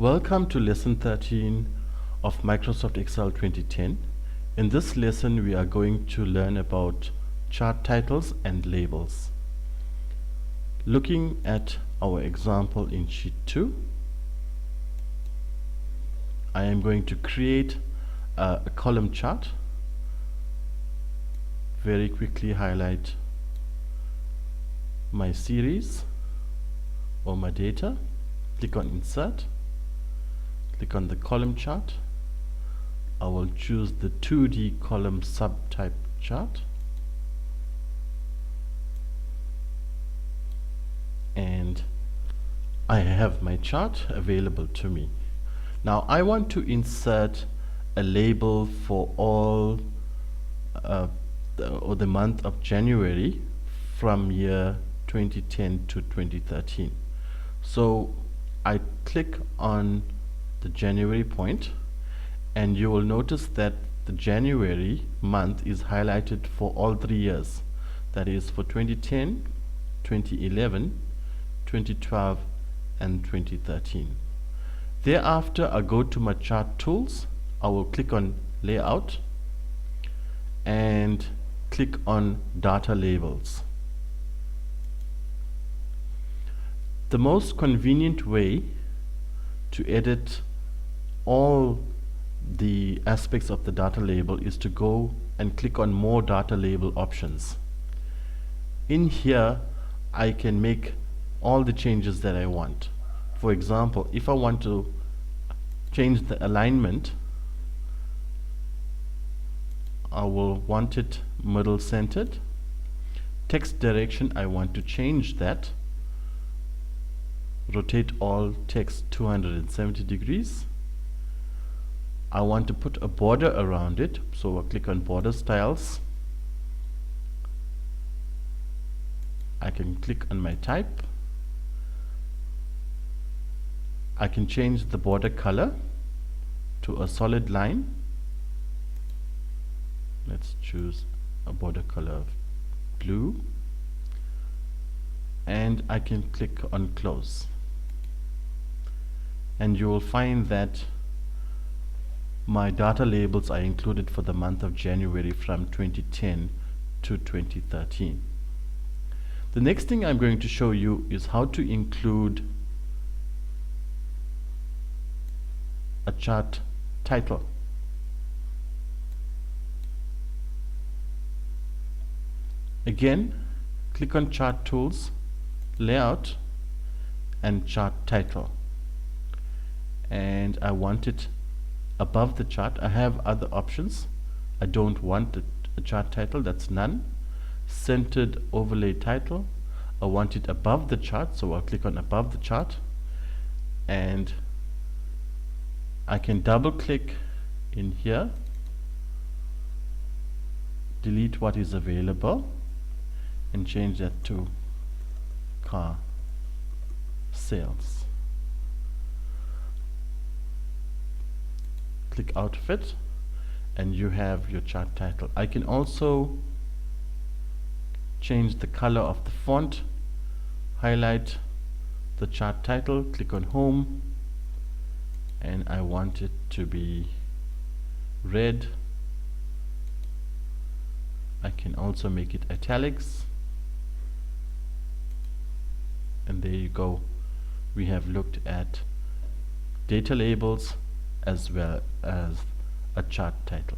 Welcome to lesson 13 of Microsoft Excel 2010. In this lesson we are going to learn about chart titles and labels. Looking at our example in sheet 2, I am going to create a column chart. Very quickly highlight my series or my data, click on insert, click on the column chart. I will choose the 2D column subtype chart and I have my chart available to me. Now I want to insert a label for all the month of January from year 2010 to 2013. So I click on the January point and you will notice that the January month is highlighted for all 3 years, that is for 2010, 2011, 2012 and 2013. Thereafter I go to my chart tools. I will click on layout and click on data labels. The most convenient way to edit all the aspects of the data label is to go and click on more data label options. In here I can make all the changes that I want. For example, if I want to change the alignment, I will want it middle centered. Text direction, I want to change that. Rotate all text 270 degrees. I want to put a border around it, so I'll click on border styles. I can click on my type. I can change the border color to a solid line. Let's choose a border color of blue and I can click on close, and you will find that my data labels are included for the month of January from 2010 to 2013. The next thing I'm going to show you is how to include a chart title. Again, click on chart tools, layout and chart title, and I want it above the chart. I have other options. I don't want a chart title, that's none. Centered overlay title, I want it above the chart, so I'll click on above the chart, and I can double click in here, delete what is available and change that to car sales. Click outfit and you have your chart title. I can also change the color of the font, highlight the chart title, click on home, and I want it to be red. I can also make it italics, and there you go. We have looked at data labels as well as a chart title.